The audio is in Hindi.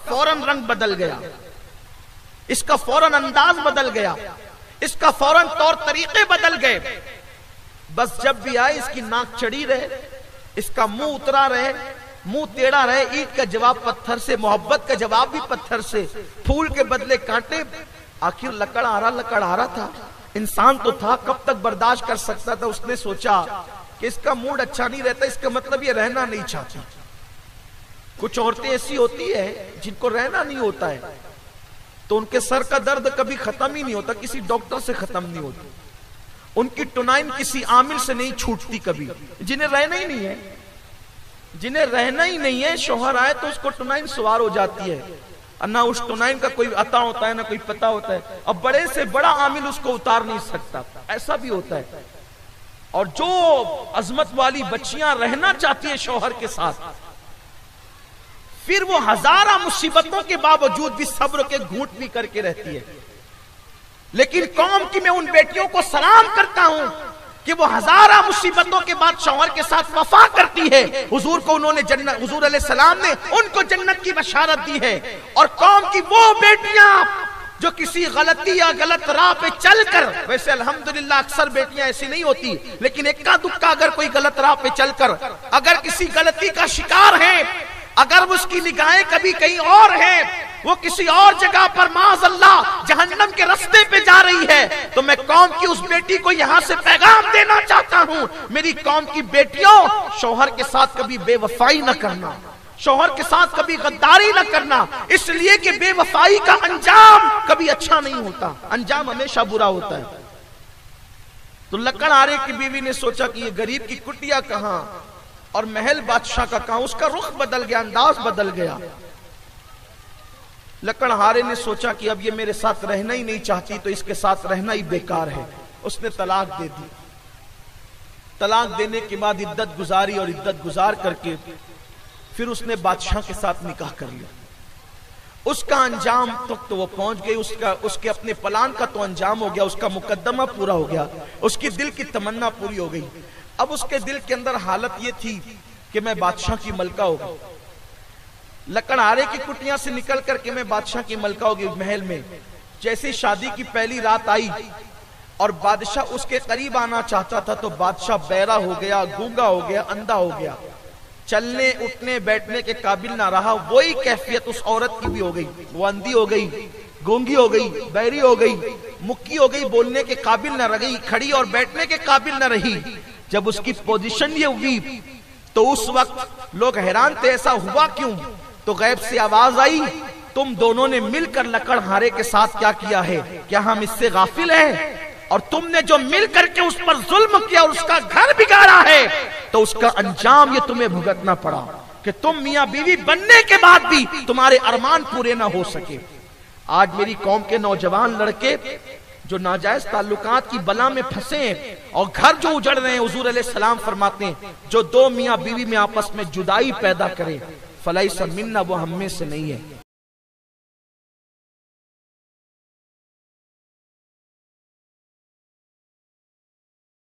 फौरन रंग बदल गया, इसका फौरन अंदाज बदल गया, इसका फौरन तौर तरीके बदल गए। बस जब भी आए इसकी नाक चढ़ी रहे, इसका मुंह उतरा रहे, मुंह टेढ़ा रहे, ईंट का जवाब पत्थर से, मोहब्बत का जवाब भी पत्थर से, फूल के बदले कांटे। आखिर लकड़ आ रहा था, इंसान तो था, कब तक बर्दाश्त कर सकता था। उसने सोचा कि इसका मूड अच्छा नहीं रहता, इसका मतलब ये रहना नहीं चाहती। कुछ औरतें ऐसी होती है जिनको रहना नहीं होता है, तो उनके सर का दर्द कभी खत्म ही नहीं होता, किसी डॉक्टर से खत्म नहीं होता, उनकी टुनाइन किसी आमिल से नहीं छूटती कभी। जिन्हें रहना ही नहीं है, जिन्हें रहना ही नहीं है, शौहर आए तो उसको टुनाइन सवार हो जाती है, ना उस टुनाइन का कोई अता होता है ना कोई पता होता है। अब बड़े से बड़ा आमिल उसको उतार नहीं सकता, ऐसा भी होता है। और जो अजमत वाली बच्चियां रहना चाहती है शौहर के साथ, फिर वो हजारा मुसीबतों के बावजूद भी सब्र के घूंट भी करके रहती है। लेकिन कौम की मैं उन बेटियों को सलाम करता हूं कि वो हजारा मुसीबतों के बाद शौहर के साथ वफा करती है। हुजूर को उन्होंने जन्नत, हुजूर अलैहिस्सलाम ने उनको जन्नत की बशारत दी है। और कौम की वो बेटियां जो किसी गलती या गलत राह पे चलकर, वैसे अल्हम्दुलिल्लाह अक्सर बेटियां ऐसी नहीं होती, लेकिन इक्का दुक्का अगर कोई गलत राह पे चलकर अगर किसी गलती का शिकार है, अगर उसकी निगाहें कभी कहीं और है, वो किसी और जगह पर माज़अल्लाह जहन्नम के रास्ते पे जा रही है, तो मैं कौम की उस बेटी को यहां से पैगाम देना चाहता हूं, मेरी कौम की बेटियों, शौहर के साथ कभी बेवफाई न करना, शौहर के साथ कभी गद्दारी न करना, इसलिए कि बेवफाई का अंजाम कभी अच्छा नहीं होता, अंजाम हमेशा बुरा होता है। तो लकड़हारे की बीवी ने सोचा कि ये गरीब की कुटिया कहां और महल बादशाह का कहां, उसका रुख बदल गया, अंदाज बदल गया। लकड़हारे ने सोचा कि अब ये मेरे साथ रहना ही नहीं चाहती, तो इसके साथ रहना ही बेकार है। उसने तलाक दे दी। तलाक देने के बाद इद्दत गुजारी और इद्दत गुजार करके फिर उसने बादशाह के साथ निकाह कर लिया। उसका अंजाम तक तो वो पहुंच गई, उसके अपने प्लान का तो अंजाम हो गया, उसका मुकद्दमा पूरा हो गया, उसकी दिल की तमन्ना पूरी हो गई। अब उसके दिल के अंदर हालत ये थी कि मैं बादशाह की मलका हो गई, लकड़हारे की कुटिया से निकल करके मैं बादशाह की मलका हो गई महल में। जैसे शादी की पहली रात आई और बादशाह उसके करीब आना चाहता था, तो बादशाह बहरा हो गया, गूंगा हो गया, अंधा हो गया, चलने उठने बैठने के काबिल ना रहा। वही कैफियत उस औरत की भी हो गई, वो अंधी हो गई, गूंगी हो गई, बहरी हो गई, मुक्की हो गई, बोलने के काबिल न रही, खड़ी और बैठने के काबिल न रही। जब उसकी पोजीशन ये हुई तो उस वक्त लोग हैरान थे, ऐसा हुआ क्यों? तो गैब से आवाज आई, तुम दोनों ने मिलकर लकड़हारे के साथ क्या किया है? क्या हम इससे गाफिल हैं? और तुमने जो मिल करके उस पर जुल्म किया और उसका घर बिगाड़ा है, तो उसका अंजाम ये तुम्हें भुगतना पड़ा कि तुम मियां बीवी बनने के बाद भी तुम्हारे अरमान पूरे ना हो सके। आज मेरी कौम के नौजवान लड़के जो नाजायज ताल्लुकात की बला में फंसे हैं और घर जो उजड़ रहे हैं, हुजूर अलैहिस्सलाम फरमाते हैं, जो दो मियां बीवी में आपस में जुदाई पैदा करे, फलैसा मिन्ना, वो हम में से नहीं है।